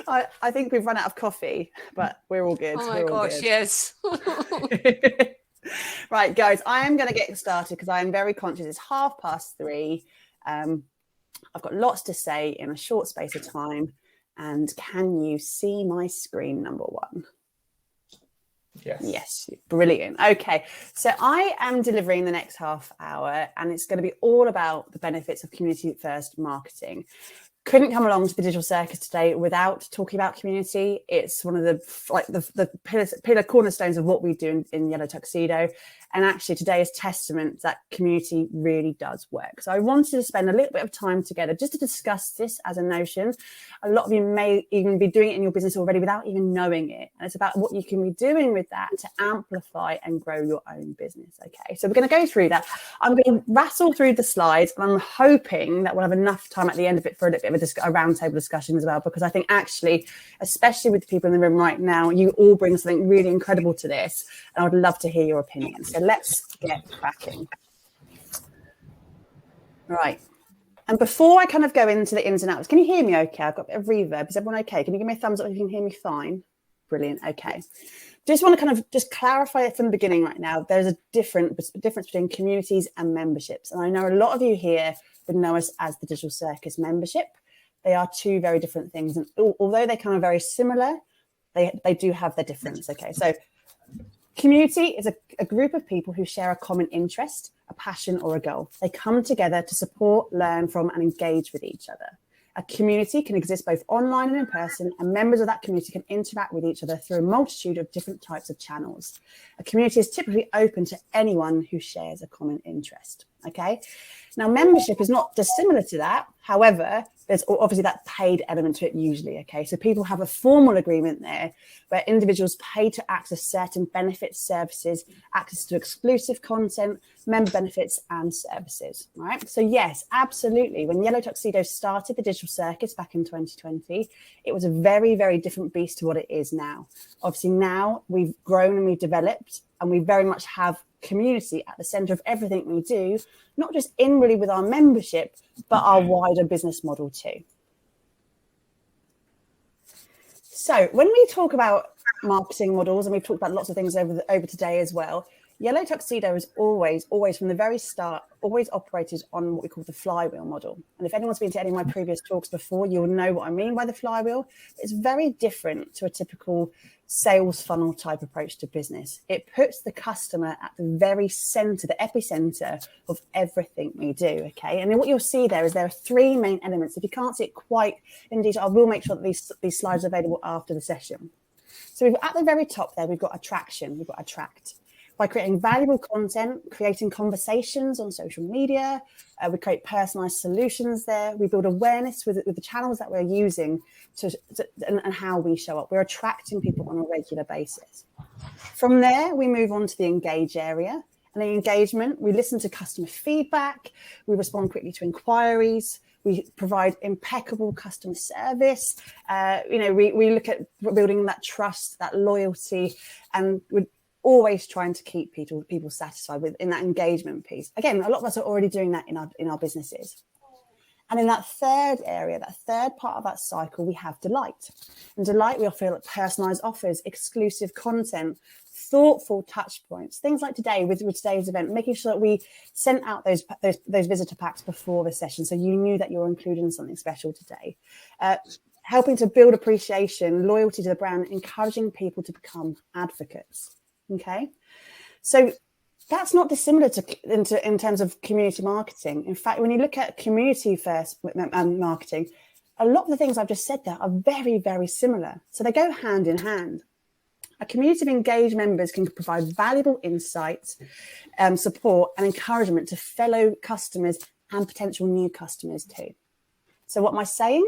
I think we've run out of coffee, but we're all good. Oh my gosh, yes. Right, guys, I am going to get started because I am very conscious it's 3:30. I've got lots to say in a short space of time. And can you see my screen, number one? Yes, brilliant. Okay, so I am delivering the next half hour, and it's going to be all about the benefits of community first marketing. Couldn't come along to the Digital Circus today without talking about community. It's one of the pillar cornerstones of what we do in Yellow Tuxedo. And actually today is testament that community really does work. So I wanted to spend a little bit of time together just to discuss this as a notion. A lot of you may even be doing it in your business already without even knowing it. And it's about what you can be doing with that to amplify and grow your own business. Okay, so we're going to go through that. I'm going to rattle through the slides, and I'm hoping that we'll have enough time at the end of it for a little bit of a roundtable discussion as well, because I think actually, especially with the people in the room right now, you all bring something really incredible to this, and I would love to hear your opinions. So let's get cracking. Right. And before I kind of go into the ins and outs, can you hear me okay? I've got a bit of reverb. Is everyone okay? Can you give me a thumbs up if you can hear me fine? Brilliant. Okay. Just want to kind of just clarify it from the beginning right now. There's a difference between communities and memberships. And I know a lot of you here would know us as the Digital Circus membership. They are two very different things. And although they're kind of very similar, they do have their difference. Okay. So community is a group of people who share a common interest, a passion, or a goal. They come together to support, learn from, and engage with each other. A community can exist both online and in person, and members of that community can interact with each other through a multitude of different types of channels. A community is typically open to anyone who shares a common interest. Okay. Now, membership is not dissimilar to that. However, there's obviously that paid element to it usually. Okay, so people have a formal agreement there where individuals pay to access certain benefits, services, access to exclusive content, member benefits and services. Right. So yes, absolutely. When Yellow Tuxedo started the Digital Circus back in 2020, it was a very, very different beast to what it is now. Obviously, now we've grown and we've developed, and we very much have community at the center of everything we do, not just inwardly with our membership, but our wider business model too. So when we talk about marketing models, and we've talked about lots of things over today as well, Yellow Tuxedo has always from the very start, always operated on what we call the flywheel model. And if anyone's been to any of my previous talks before, you'll know what I mean by the flywheel. It's very different to a typical sales funnel type approach to business. It puts the customer at the very center, the epicenter of everything we do. Okay. And then what you'll see there is there are three main elements. If you can't see it quite in detail, I will make sure that these slides are available after the session. So we've at the very top there, we've got attraction, we've got attract. By creating valuable content, creating conversations on social media, we create personalized solutions there. We build awareness with the channels that we're using and how we show up. We're attracting people on a regular basis. From there, we move on to the engage area. And the engagement, we listen to customer feedback. We respond quickly to inquiries. We provide impeccable customer service. We look at building that trust, that loyalty, and we're always trying to keep people satisfied in that engagement piece. Again, a lot of us are already doing that in our businesses. And in that third area, that third part of that cycle, we have delight. And delight, we offer personalized offers, exclusive content, thoughtful touch points, things like today with today's event, making sure that we sent out those visitor packs before the session, so you knew that you're including something special today. Helping to build appreciation, loyalty to the brand, encouraging people to become advocates. Okay, so that's not dissimilar in terms of community marketing. In fact, when you look at community first marketing, a lot of the things I've just said there are very, very similar. So they go hand in hand. A community of engaged members can provide valuable insights, support and encouragement to fellow customers and potential new customers too. So what am I saying?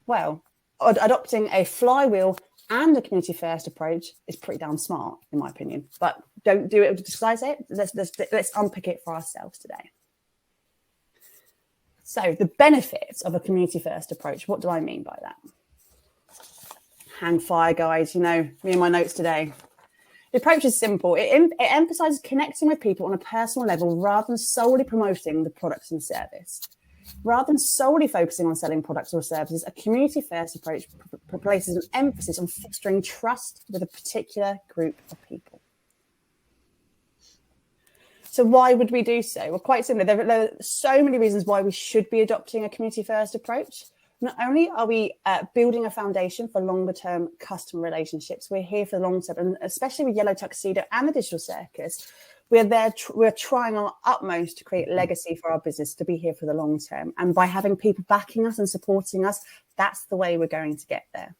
Well, adopting a flywheel and a community first approach is pretty damn smart, in my opinion. But don't do it because I say it. Let's unpick it for ourselves today. So the benefits of a community first approach. What do I mean by that? Hang fire, guys. You know, me and my notes today. The approach is simple. It emphasizes connecting with people on a personal level rather than solely promoting the products and service. Rather than solely focusing on selling products or services, a community-first approach places an emphasis on fostering trust with a particular group of people. So why would we do so? Well, quite simply, there are so many reasons why we should be adopting a community-first approach. Not only are we building a foundation for longer-term customer relationships, we're here for the long term, and especially with Yellow Tuxedo and the Digital Circus, we're trying our utmost to create legacy for our business, to be here for the long term. And by having people backing us and supporting us, that's the way we're going to get there.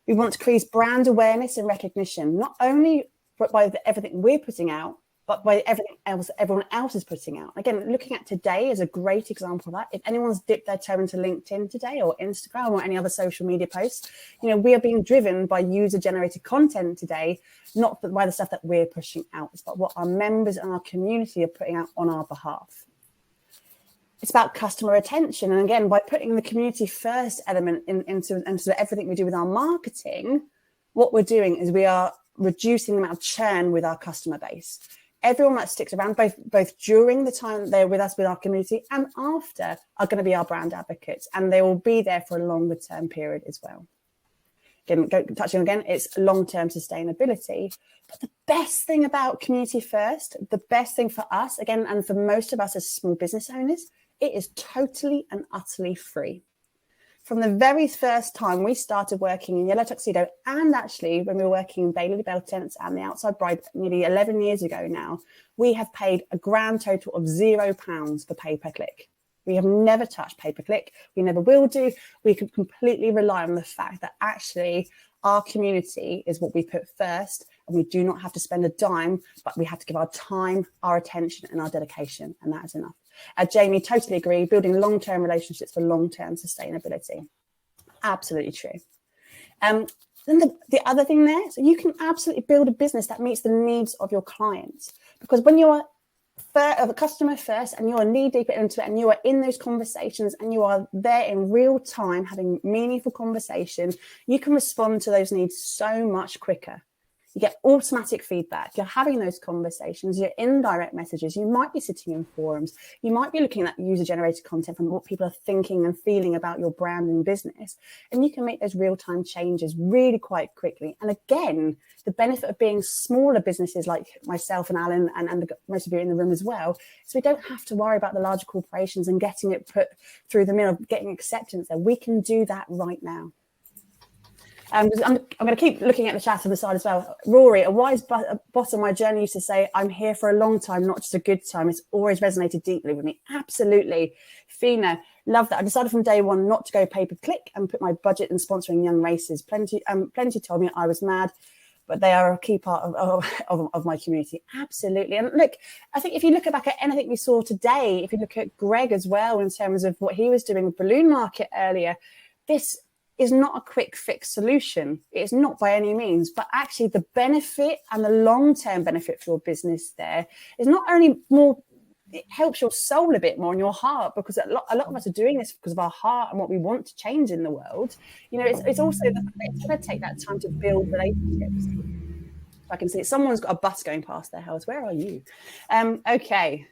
We want to increase brand awareness and recognition, not only by everything we're putting out, but by everything else everyone else is putting out. Again, looking at today is a great example of that. If anyone's dipped their toe into LinkedIn today or Instagram or any other social media posts, we are being driven by user-generated content today, not by the stuff that we're pushing out. It's about what our members and our community are putting out on our behalf. It's about customer retention. And again, by putting the community first element into everything we do with our marketing, what we're doing is we are reducing the amount of churn with our customer base. Everyone that sticks around, both during the time they're with us, with our community, and after, are going to be our brand advocates, and they will be there for a longer term period as well. Again, touching again, it's long-term sustainability. But the best thing about community first, the best thing for us, again, and for most of us as small business owners, it is totally and utterly free. From the very first time we started working in Yellow Tuxedo, and actually when we were working in Bailey Bell Tents and the Outside Bride nearly 11 years ago now, we have paid a grand total of £0 for pay-per-click. We have never touched pay-per-click. We never will do. We can completely rely on the fact that actually our community is what we put first, and we do not have to spend a dime, but we have to give our time, our attention, and our dedication, and that is enough. Jamie, totally agree. Building long-term relationships for long-term sustainability. Absolutely true. Then the other thing there, so you can absolutely build a business that meets the needs of your clients. Because when you're a customer first and you're knee deep into it and you are in those conversations and you are there in real time having meaningful conversation, you can respond to those needs so much quicker. You get automatic feedback. You're having those conversations. You're in direct messages. You might be sitting in forums. You might be looking at user-generated content from what people are thinking and feeling about your brand and business. And you can make those real-time changes really quite quickly. And again, the benefit of being smaller businesses like myself and Alan and most of you in the room as well, is we don't have to worry about the larger corporations and getting it put through the mill, getting acceptance there. We can do that right now. I'm going to keep looking at the chat on the side as well. Rory, a wise boss on my journey used to say, I'm here for a long time, not just a good time. It's always resonated deeply with me. Absolutely. Fina, love that. I decided from day one not to go pay-per-click and put my budget in sponsoring young races. Plenty told me I was mad, but they are a key part of my community. Absolutely. And look, I think if you look back at anything we saw today, if you look at Greg as well, in terms of what he was doing with Balloon Market earlier, this is not a quick fix solution. It's not by any means, but actually the benefit and the long-term benefit for your business there is not only more, it helps your soul a bit more and your heart, because a lot of us are doing this because of our heart and what we want to change in the world. It's also it's going to take that time to build relationships. I can see someone's got a bus going past their house. Where are you? Okay.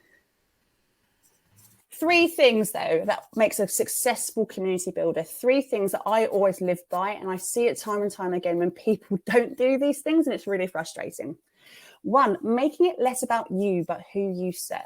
3 things, though, that makes a successful community builder. 3 things that I always live by, and I see it time and time again when people don't do these things, and it's really frustrating. 1, making it less about you, but who you serve.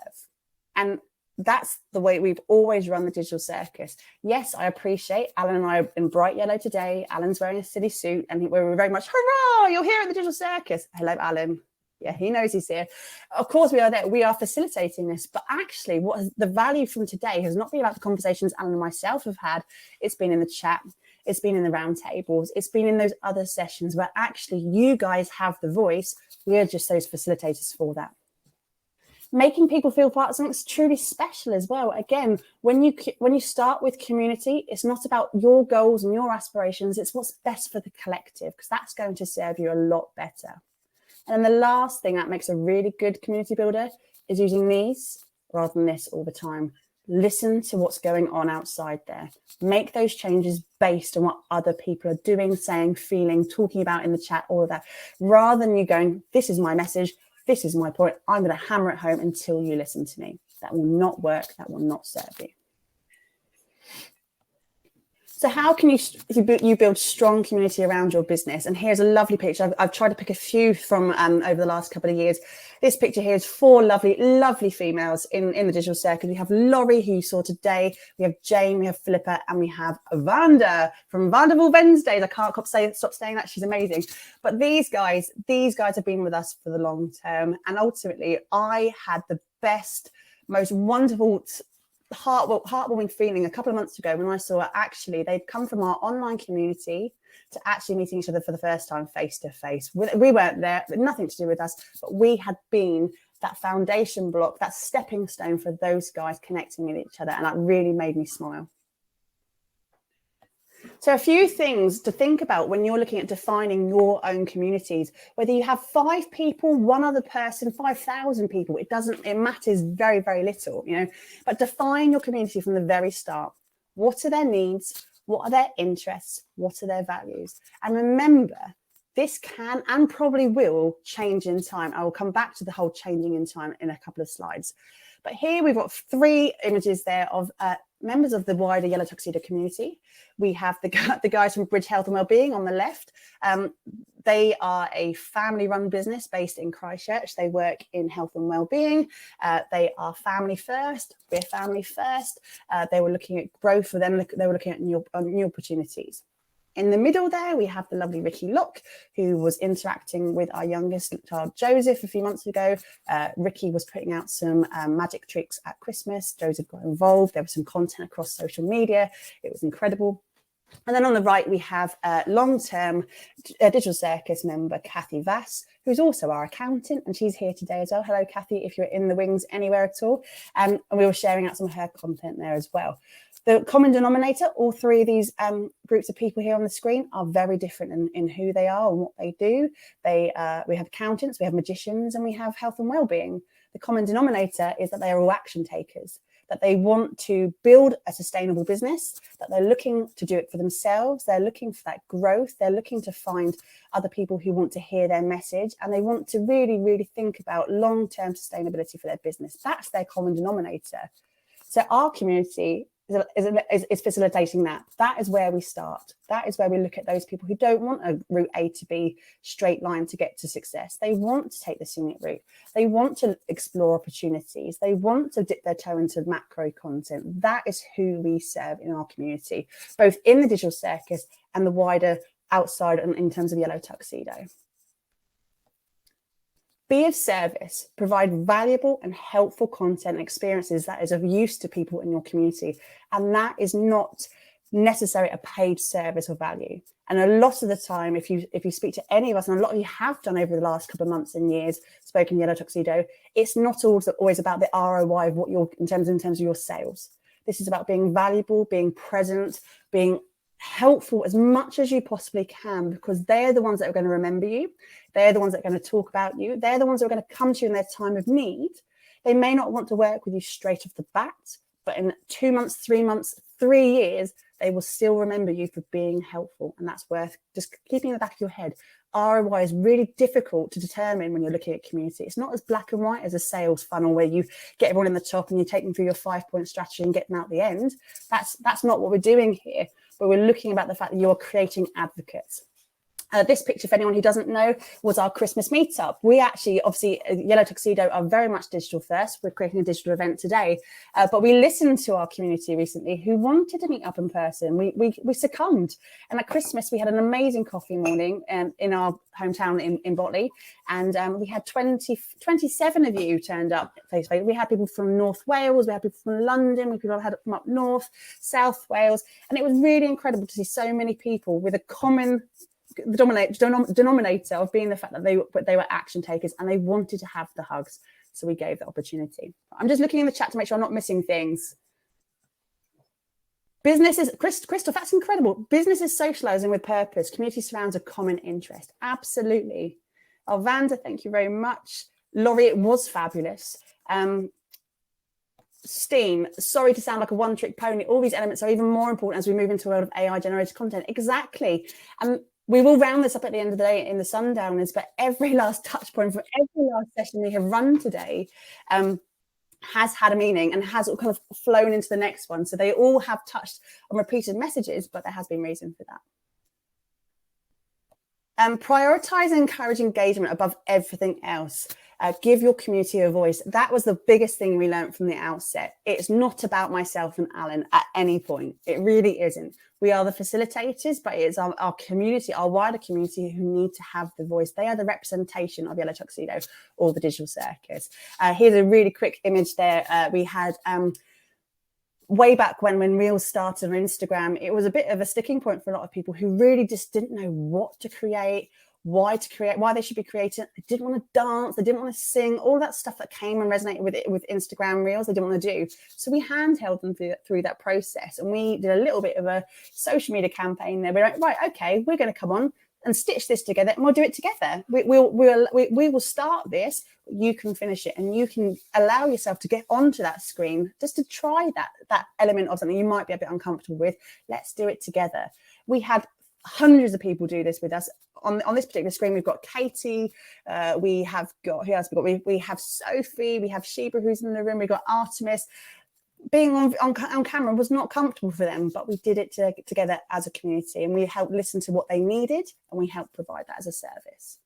And that's the way we've always run the Digital Circus. Yes, I appreciate Alan and I are in bright yellow today. Alan's wearing a silly suit, and we're very much, hurrah, you're here at the Digital Circus. Hello, Alan. Yeah, he knows he's here. Of course, we are there. We are facilitating this. But actually, the value from today has not been about the conversations Alan and myself have had. It's been in the chat. It's been in the roundtables. It's been in those other sessions where actually you guys have the voice. We are just those facilitators for that. Making people feel part of something that's truly special as well. Again, when you start with community, it's not about your goals and your aspirations. It's what's best for the collective, because that's going to serve you a lot better. And then the last thing that makes a really good community builder is using these rather than this all the time. Listen to what's going on outside there. Make those changes based on what other people are doing, saying, feeling, talking about in the chat, all of that, rather than you going, this is my message, this is my point, I'm going to hammer it home until you listen to me. That will not work. That will not serve you. So how can you build strong community around your business? And here's a lovely picture. I've tried to pick a few from over the last couple of years. This picture here is 4 lovely females in the Digital Circus. We have Laurie, who you saw today. We have Jane, we have Philippa, and we have Vanda from Vanderbilt Wednesdays. I can't stop saying that. She's amazing. But these guys have been with us for the long term. And ultimately, I had the best, most wonderful, heartwarming feeling a couple of months ago when I saw actually they'd come from our online community to actually meeting each other for the first time face to face. We weren't there, nothing to do with us, but we had been that foundation block, that stepping stone for those guys connecting with each other, and that really made me smile. So a few things to think about when you're looking at defining your own communities, whether you have 5 people, 1 other person, 5,000 people, it matters very, very little, but define your community from the very start. What are their needs? What are their interests? What are their values? And remember, this can and probably will change in time. I will come back to the whole changing in time in a couple of slides. But here we've got 3 images there of members of the wider Yellow Tuxedo community. We have the guys from Bridge Health and Wellbeing on the left. They are a family-run business based in Christchurch. They work in health and wellbeing. They are family first. We're family first. They were looking at growth for them. They were looking at new opportunities. In the middle there, we have the lovely Ricky Locke, who was interacting with our youngest child, Joseph, a few months ago. Ricky was putting out some magic tricks at Christmas. Joseph got involved. There was some content across social media. It was incredible. And then on the right, we have long-term Digital Circus member, Kathy Vass, who's also our accountant, and she's here today as well. Hello, Kathy, if you're in the wings anywhere at all. And we were sharing out some of her content there as well. The common denominator, all 3 of these groups of people here on the screen are very different in who they are and what they do. We have accountants, we have magicians, and we have health and wellbeing. The common denominator is that they are all action takers, that they want to build a sustainable business, that they're looking to do it for themselves. They're looking for that growth. They're looking to find other people who want to hear their message, and they want to really, really think about long-term sustainability for their business. That's their common denominator. So our community is facilitating that. That is where we start. That is where we look at those people who don't want a route A to B straight line to get to success. They want to take the scenic route. They want to explore opportunities. They want to dip their toe into macro content. That is who we serve in our community, both in the Digital Circus and the wider outside in terms of Yellow Tuxedo. Be of service, provide valuable and helpful content and experiences that is of use to people in your community. And that is not necessarily a paid service or value. And a lot of the time, if you speak to any of us, and a lot of you have done over the last couple of months and years, spoken Yellow Tuxedo, it's not always about the ROI of what you're in terms of your sales. This is about being valuable, being present, being helpful as much as you possibly can, because they're the ones that are going to remember you. They're the ones that are going to talk about you. They're the ones that are going to come to you in their time of need. They may not want to work with you straight off the bat, but in 2 months, 3 months, 3 years, they will still remember you for being helpful. And that's worth just keeping in the back of your head. ROI is really difficult to determine when you're looking at community. It's not as black and white as a sales funnel where you get everyone in the top and you take them through your 5-point strategy and get them out the end. That's not what we're doing here, but we're looking about the fact that you're creating advocates. This picture, for anyone who doesn't know, was our Christmas meetup. We actually, obviously, Yellow Tuxedo are very much digital first. We're creating a digital event today, but we listened to our community recently who wanted to meet up in person. We succumbed. And at Christmas, we had an amazing coffee morning in our hometown in Botley. And we had 27 of you turned up face to face. We had people from North Wales, we had people from London, we had from up north, South Wales. And it was really incredible to see so many people with a common denominator of being the fact that they were action takers and they wanted to have the hugs. So we gave the opportunity. I'm just looking in the chat to make sure I'm not missing things. Businesses, Crystal, that's incredible. Businesses socializing with purpose. Community surrounds a common interest. Absolutely. Oh, Vanda, thank you very much. Laurie, it was fabulous. Steen, sorry to sound like a one-trick pony. All these elements are even more important as we move into a world of AI-generated content. Exactly. We will round this up at the end of the day in the sundowners, but every last touch point for every last session we have run today has had a meaning and has kind of flown into the next one. So they all have touched on repeated messages, but there has been reason for that. Prioritize and encourage engagement above everything else. Give your community a voice. That was the biggest thing we learned from the outset. It's not about myself and Alan at any point. It really isn't. We are the facilitators, but it's our community, our wider community, who need to have the voice. They are the representation of Yellow Tuxedo or the Digital Circus. Here's a really quick image there. We had way back when Reels started on Instagram, it was a bit of a sticking point for a lot of people who really just didn't know what to create, why they should be creating. They didn't want to dance, they didn't want to sing, all that stuff that came and resonated with Instagram Reels, they didn't want to do. So we handheld them through that process, and we did a little bit of a social media campaign there. We're like, right, okay, we're going to come on and stitch this together, and we'll do it together. We will start this. You can finish it, and you can allow yourself to get onto that screen just to try that element of something you might be a bit uncomfortable with. Let's do it together. We had hundreds of people do this with us. On this particular screen, we've got Katie, we have got, who else we have Sophie, we have Sheba who's in the room, we've got Artemis. Being on camera was not comfortable for them, but we did it together as a community, and we helped listen to what they needed, and we helped provide that as a service.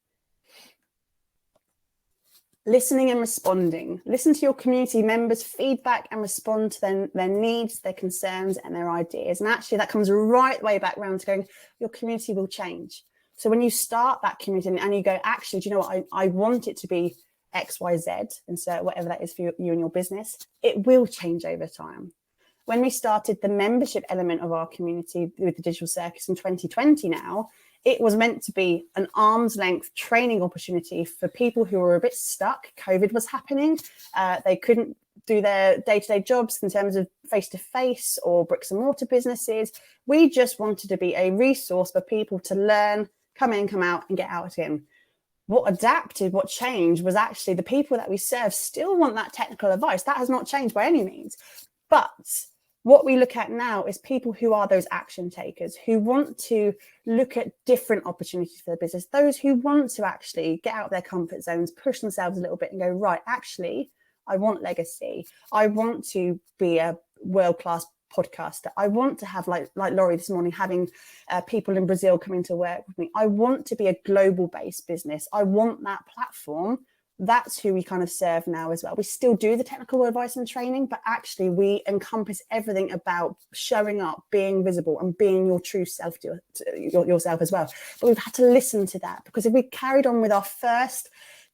Listening and responding. Listen to your community members' feedback and respond to their needs, their concerns, and their ideas. And actually, that comes right way back round to going, your community will change. So when you start that community and you go, actually, do you know what? I want it to be X, Y, Z, and so whatever that is for you and your business, it will change over time. When we started the membership element of our community with the Digital Circus in 2020 now, it was meant to be an arm's length training opportunity for people who were a bit stuck. COVID was happening. They couldn't do their day-to-day jobs in terms of face-to-face or bricks and mortar businesses. We just wanted to be a resource for people to learn, come in, come out, and get out again. What adapted, what changed was actually the people that we serve still want that technical advice. That has not changed by any means. But what we look at now is people who are those action takers, who want to look at different opportunities for the business, those who want to actually get out of their comfort zones, push themselves a little bit and go, right, actually, I want legacy. I want to be a world-class podcaster. I want to have, like Laurie this morning, having people in Brazil coming to work with me. I want to be a global-based business. I want that platform. That's who we kind of serve now as well. We still do the technical advice and training, but actually we encompass everything about showing up, being visible, and being your true self to yourself as well. But we've had to listen to that, because if we carried on with our first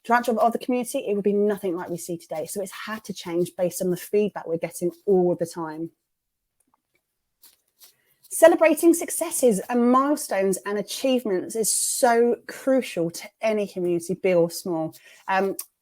branch of the community, it would be nothing like we see today. So it's had to change based on the feedback we're getting all the time. Celebrating successes and milestones and achievements is so crucial to any community, big or small.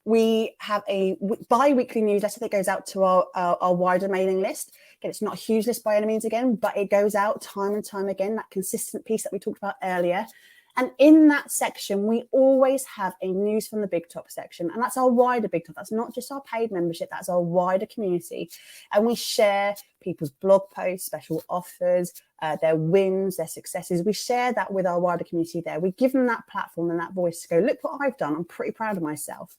We have a bi-weekly newsletter that goes out to our wider mailing list. Again, it's not a huge list by any means again, but it goes out time and time again, that consistent piece that we talked about earlier. And in that section, we always have a news from the Big Top section. And that's our wider Big Top. That's not just our paid membership, that's our wider community. And we share people's blog posts, special offers, their wins, their successes. We share that with our wider community there. We give them that platform and that voice to go, look what I've done. I'm pretty proud of myself.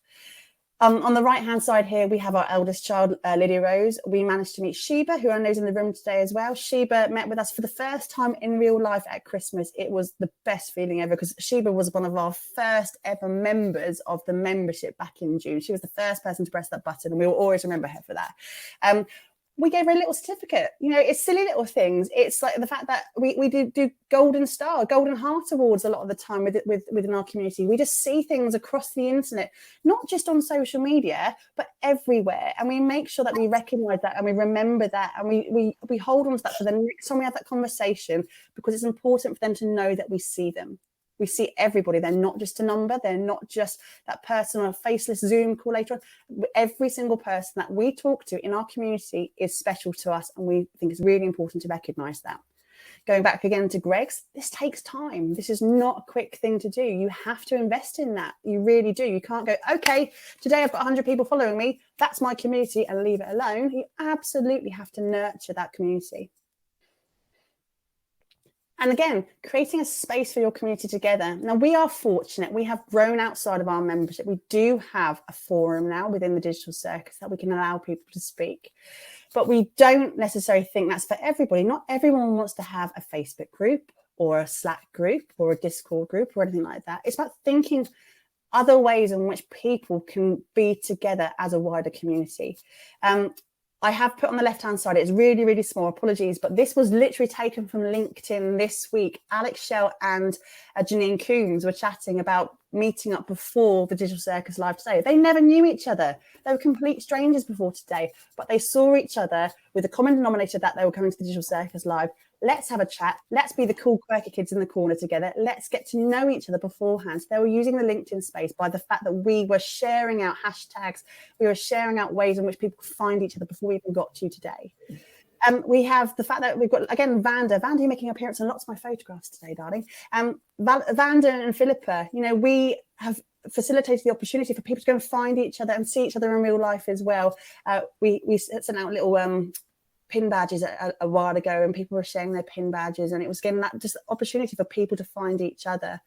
On the right-hand side here, we have our eldest child, Lydia Rose. We managed to meet Sheba, who I know is in the room today as well. Sheba met with us for the first time in real life at Christmas. It was the best feeling ever, because Sheba was one of our first ever members of the membership back in June. She was the first person to press that button, and we will always remember her for that. We gave her a little certificate. You know, it's silly little things. It's like the fact that we do Golden Star, Golden Heart Awards a lot of the time within our community. We just see things across the internet, not just on social media, but everywhere. And we make sure that we recognise that and we remember that, and we hold on to that for the next time we have that conversation, because it's important for them to know that we see them. We see everybody. They're not just a number. They're not just that person on a faceless Zoom call later on. Every single person that we talk to in our community is special to us, and we think it's really important to recognise that. Going back again to Greg's, this takes time. This is not a quick thing to do. You have to invest in that. You really do. You can't go, okay, today I've got 100 people following me. That's my community, and leave it alone. You absolutely have to nurture that community. And again, creating a space for your community together. Now, we are fortunate. We have grown outside of our membership. We do have a forum now within the Digital Circus that we can allow people to speak. But we don't necessarily think that's for everybody. Not everyone wants to have a Facebook group or a Slack group or a Discord group or anything like that. It's about thinking other ways in which people can be together as a wider community. I have put on the left-hand side, it's really, really small, apologies, but this was literally taken from LinkedIn this week. Alex Shell and Janine Coombs were chatting about meeting up before the Digital Circus Live today. They never knew each other. They were complete strangers before today, but they saw each other with a common denominator that they were coming to the Digital Circus Live. Let's have a chat. Let's be the cool, quirky kids in the corner together. Let's get to know each other beforehand. So they were using the LinkedIn space by the fact that we were sharing out hashtags. We were sharing out ways in which people could find each other before we even got to today. We have the fact that we've got, again, Vanda. Vanda, you're making an appearance on lots of my photographs today, darling. Vanda and Philippa, you know, we have facilitated the opportunity for people to go and find each other and see each other in real life as well. We sent out little pin badges a while ago, and people were sharing their pin badges, and it was getting that just opportunity for people to find each other.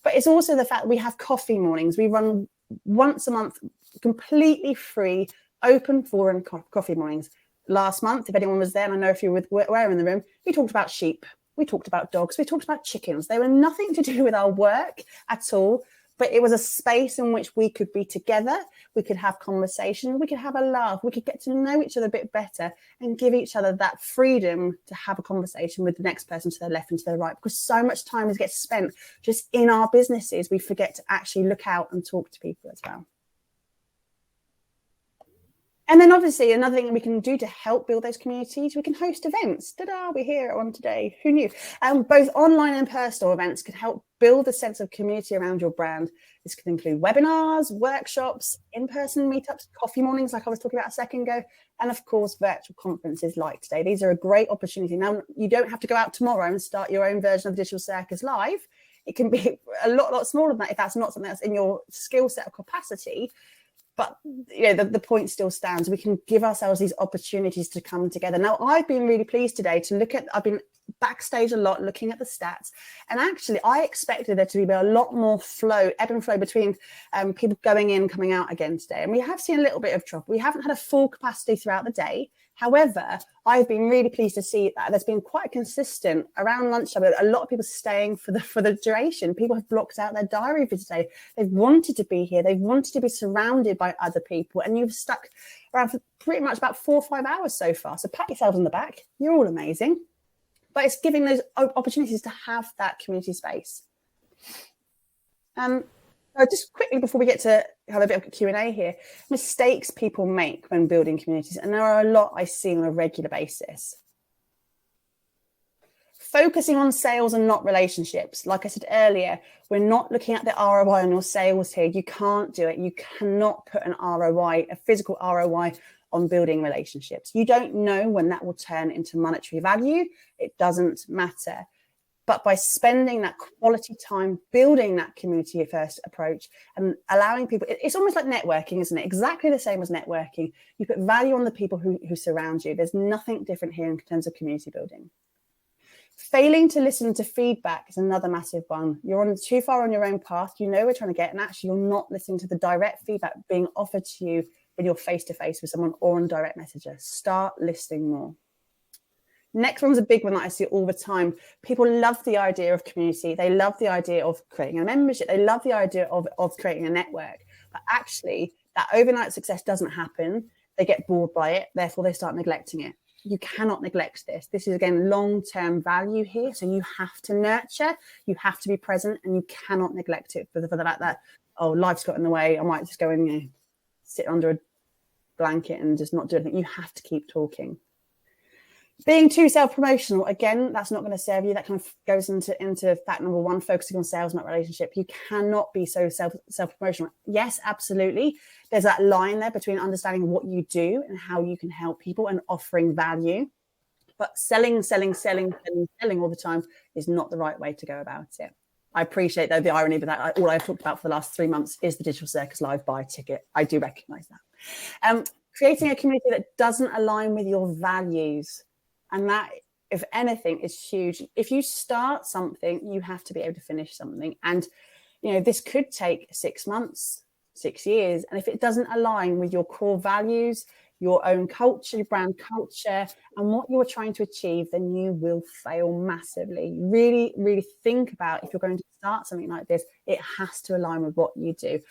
But it's also the fact that we have coffee mornings. We run once a month, completely free, open forum coffee mornings. Last month, if anyone was there, and I know if you were in the room, we talked about sheep, we talked about dogs, we talked about chickens. They were nothing to do with our work at all, but it was a space in which we could be together, we could have conversation, we could have a laugh, we could get to know each other a bit better and give each other that freedom to have a conversation with the next person to their left and to their right, because so much time gets spent just in our businesses, we forget to actually look out and talk to people as well. And then obviously another thing we can do to help build those communities, we can host events. Ta-da, we're here at one today. Who knew? Both online and personal events can help build a sense of community around your brand. This can include webinars, workshops, in-person meetups, coffee mornings, like I was talking about a second ago, and of course, virtual conferences like today. These are a great opportunity. Now, you don't have to go out tomorrow and start your own version of the Digital Circus Live. It can be a lot smaller than that if that's not something that's in your skill set or capacity. But you know, the point still stands. We can give ourselves these opportunities to come together. Now, I've been really pleased today to look at, I've been backstage a lot looking at the stats. And actually, I expected there to be a lot more flow, ebb and flow between people going in, coming out again today. And we have seen a little bit of trouble. We haven't had a full capacity throughout the day. However, I've been really pleased to see that there's been quite consistent around lunchtime. A lot of people staying for the duration. People have blocked out their diary for today. They've wanted to be here. They've wanted to be surrounded by other people. And you've stuck around for pretty much about 4 or 5 hours so far. So pat yourselves on the back. You're all amazing. But it's giving those opportunities to have that community space. Just quickly before we get to have a bit of Q&A here, mistakes people make when building communities, and there are a lot I see on a regular basis. Focusing on sales and not relationships. Like I said earlier, we're not looking at the ROI on your sales here. You can't do it. You cannot put an ROI, a physical ROI, on building relationships. You don't know when that will turn into monetary value. It doesn't matter. But by spending that quality time building that community first approach and allowing people, it's almost like networking, isn't it? Exactly the same as networking. You put value on the people who surround you. There's nothing different here in terms of community building. Failing to listen to feedback is another massive one. You're on too far on your own path. You know we're trying to get, and actually you're not listening to the direct feedback being offered to you when you're face-to-face with someone or on direct messenger. Start listening more. Next one's a big one that I see all the time. People love the idea of community. They love the idea of creating a membership. They love the idea of creating a network. But actually, that overnight success doesn't happen. They get bored by it. Therefore, they start neglecting it. You cannot neglect this. This is, again, long-term value here. So you have to nurture. You have to be present. And you cannot neglect it for the fact that, oh, life's got in the way. I might just go and sit under a blanket and just not do anything. You have to keep talking. Being too self-promotional, again, that's not going to serve you. That kind of goes into fact number one, focusing on sales, not relationship. You cannot be so self-promotional. Yes, absolutely. There's that line there between understanding what you do and how you can help people and offering value. But selling all the time is not the right way to go about it. I appreciate, though, the irony of that. All I've talked about for the last 3 months is the Digital Circus Live buy ticket. I do recognise that. Creating a community that doesn't align with your values. And that if anything, is huge. If you start something, you have to be able to finish something. And, this could take 6 months, 6 years. And if it doesn't align with your core values, your own culture, your brand culture, and what you're trying to achieve, then you will fail massively. Really, really think about, if you're going to start something like this, it has to align with what you do.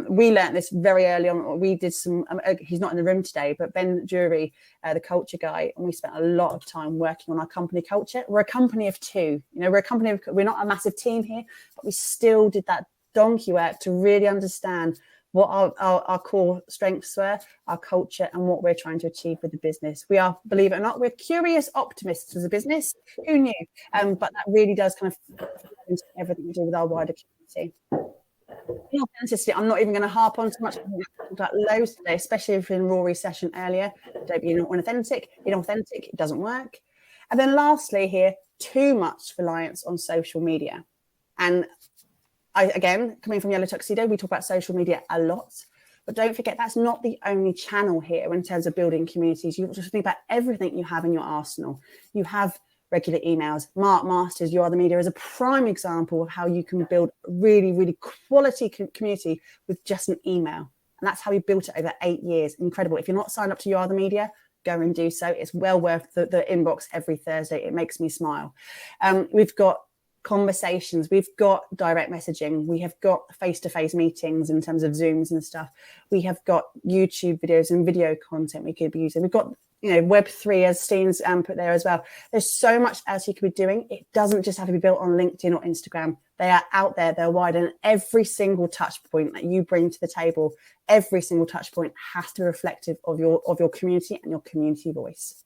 We learned this very early on. We did some, he's not in the room today, but Ben Jury, the culture guy, and we spent a lot of time working on our company culture. We're a company of two. We're not a massive team here, but we still did that donkey work to really understand what our core strengths were, our culture, and what we're trying to achieve with the business. We are, believe it or not, we're curious optimists as a business. Who knew? But that really does kind of into everything we do with our wider community. In authenticity, I'm not even going to harp on too much. We talked about loads today, especially if in Rory's session earlier. Don't be inauthentic. Inauthentic, it doesn't work. And then lastly here, too much reliance on social media. And again, coming from Yellow Tuxedo, we talk about social media a lot, but don't forget that's not the only channel here in terms of building communities. You just think about everything you have in your arsenal. You have regular emails. Mark Masters, You Are the Media, is a prime example of how you can build a really, really quality community with just an email. And that's how we built it over 8 years. Incredible. If you're not signed up to You Are the Media, go and do so. It's well worth the inbox every Thursday. It makes me smile. We've got conversations, we've got direct messaging, we have got face-to-face meetings in terms of Zooms and stuff, we have got YouTube videos and video content we could be using, we've got Web3, as Steen's put there as well. There's so much else you could be doing. It doesn't just have to be built on LinkedIn or Instagram. They are out there, they're wide, and every single touch point that you bring to the table, every single touch point has to be reflective of your community and your community voice.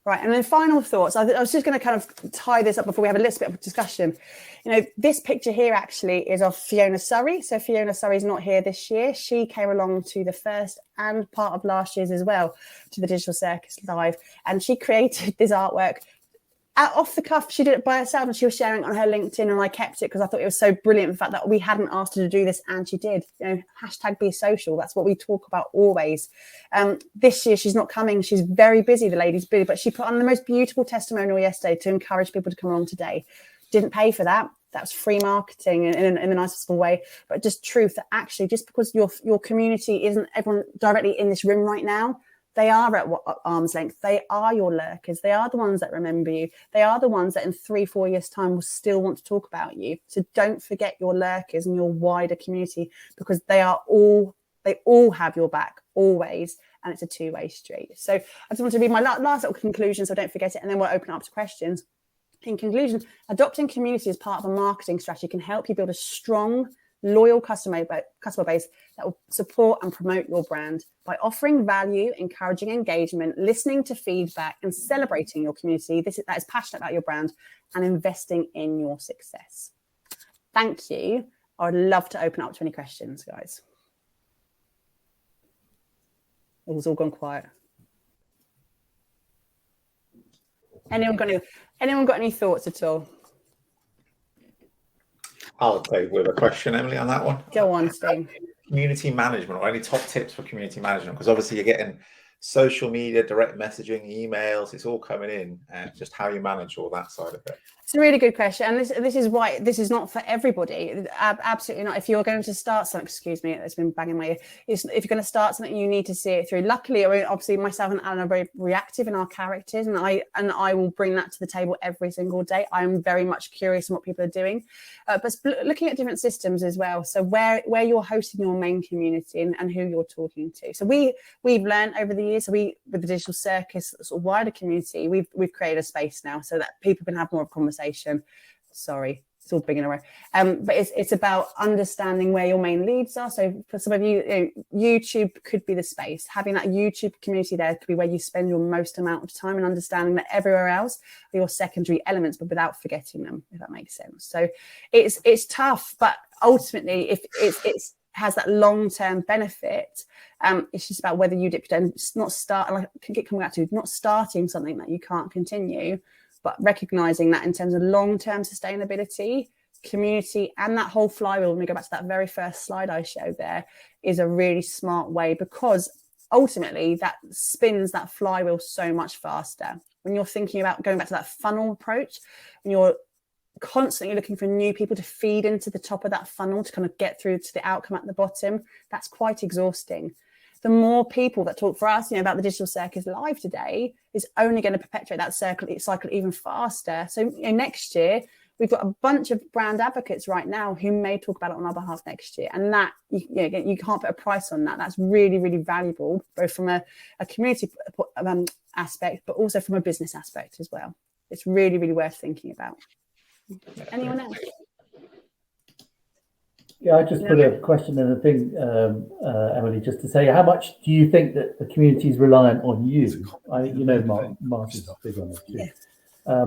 Right, and then final thoughts. I was just going to kind of tie this up before we have a little bit of discussion. This picture here actually is of Fiona Surrey. So Fiona Surrey's not here this year. She came along to the first and part of last year's as well, to the Digital Circus Live. And she created this artwork. Off the cuff, she did it by herself, and she was sharing it on her LinkedIn, and I kept it because I thought it was so brilliant, the fact that we hadn't asked her to do this, and she did. Hashtag be social. That's what we talk about always. This year she's not coming. She's very busy. The lady's busy, but she put on the most beautiful testimonial yesterday to encourage people to come along today. Didn't pay for that. That's free marketing in the nicest possible way, but just truth that actually, just because your community isn't everyone directly in this room right now, they are at arm's length. They are your lurkers. They are the ones that remember you. They are the ones that in 3-4 years' time will still want to talk about you. So don't forget your lurkers and your wider community, because they all have your back always, and it's a two-way street. So I just want to read my last little conclusion, so don't forget it, and then we'll open up to questions. In conclusion, adopting community as part of a marketing strategy can help you build a strong, loyal customer base that will support and promote your brand by offering value, encouraging engagement, listening to feedback, and celebrating your community that is passionate about your brand, and investing in your success. Thank you. I would love to open up to any questions, guys. It was all gone quiet. Anyone got any thoughts at all? I'll go with a question, Emily, on that one. Go on, Steve. Community management, or any top tips for community management? Because obviously you're getting social media, direct messaging, emails, it's all coming in, and just how you manage all that side of it. It's a really good question, and this is why this is not for everybody. Absolutely not. If you're going to start something, excuse me, it's been banging my ear. If you're going to start something, you need to see it through. Luckily, obviously, myself and Alan are very reactive in our characters, and I will bring that to the table every single day. I am very much curious on what people are doing, but looking at different systems as well. So where you're hosting your main community and who you're talking to. So we've learned over the years. So with the Digital Circus sort of wider community, we've created a space now so that people can have more of a conversation. Sorry, it's all big in a row. But it's about understanding where your main leads are. So for some of you, YouTube could be the space. Having that YouTube community there could be where you spend your most amount of time, and understanding that everywhere else are your secondary elements, but without forgetting them, if that makes sense. So it's tough, but ultimately, if it's has that long-term benefit, it's just about whether you dip down, not starting something that you can't continue, but recognizing that in terms of long-term sustainability, community, and that whole flywheel, when we go back to that very first slide I showed there, is a really smart way, because ultimately that spins that flywheel so much faster. When you're thinking about going back to that funnel approach, when you're constantly looking for new people to feed into the top of that funnel to kind of get through to the outcome at the bottom, that's quite exhausting. The more people that talk for us, about the Digital Circus live today is only going to perpetuate that cycle even faster. So next year, we've got a bunch of brand advocates right now who may talk about it on our behalf next year. And that, you can't put a price on that. That's really, really valuable, both from a community aspect, but also from a business aspect as well. It's really, really worth thinking about. Anyone else? Yeah, I just put a question in the thing, Emily, just to say, how much do you think that the community is reliant on you? Mark is big on it too. Yeah.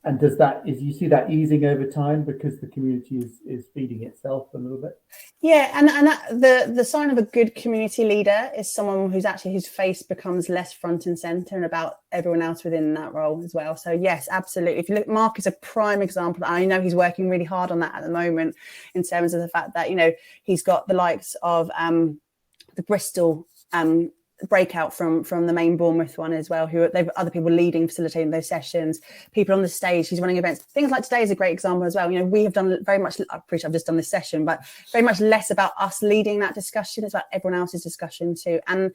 And you see that easing over time because the community is feeding itself a little bit? Yeah, and that the sign of a good community leader is someone whose face becomes less front and center and about everyone else within that role as well. So yes, absolutely. If you look, Mark is a prime example. I know he's working really hard on that at the moment in terms of the fact that, he's got the likes of the Bristol breakout from the main Bournemouth one as well, who they've other people leading, facilitating those sessions, people on the stage, he's running events. Things like today is a great example as well. We have done very much, I appreciate I've just done this session, but very much less about us leading that discussion. It's about everyone else's discussion too. And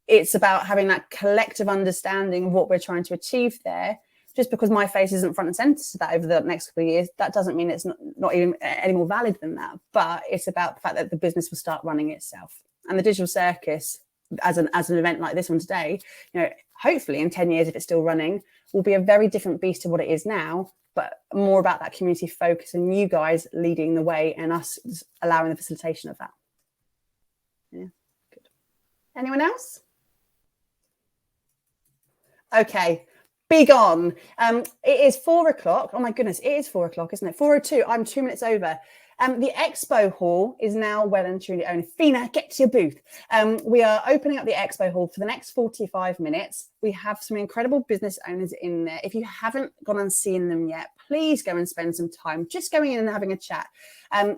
it's about having that collective understanding of what we're trying to achieve there. Just because my face isn't front and center to that over the next couple of years, that doesn't mean it's not even any more valid than that. But it's about the fact that the business will start running itself. And the Digital Circus, as an event like this one today, hopefully in 10 years, if it's still running, will be a very different beast to what it is now, but more about that community focus and you guys leading the way and us allowing the facilitation of that. Yeah, good. Anyone else? Okay, be gone. It is 4 o'clock. Oh my goodness, it is 4 o'clock, isn't it? 4:02. I'm 2 minutes over. The expo hall is now well and truly owned. Fina, get to your booth. We are opening up the expo hall for the next 45 minutes. We have some incredible business owners in there. If you haven't gone and seen them yet, please go and spend some time just going in and having a chat.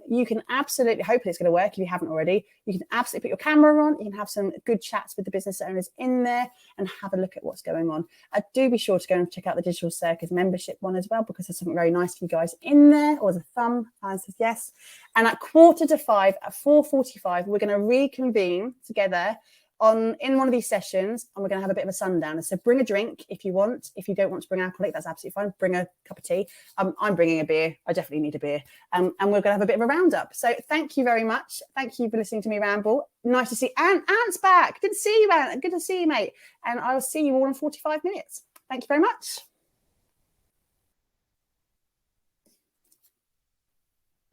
You can absolutely, hopefully it's going to work if you haven't already. You can absolutely put your camera on. You can have some good chats with the business owners in there and have a look at what's going on. Do be sure to go and check out the Digital Circus membership one as well, because there's something very nice for you guys in there. Or the thumb, says yes. And at 4:45, at 4:45, we're going to reconvene together in one of these sessions, and we're going to have a bit of a sundowner. So bring a drink if you want. If you don't want to bring alcoholic, that's absolutely fine. Bring a cup of tea. I'm bringing a beer. I definitely need a beer. And we're going to have a bit of a roundup. So thank you very much. Thank you for listening to me ramble. Nice to see Ant's back. Good to see you, Ant. Good to see you, mate. And I will see you all in 45 minutes. Thank you very much.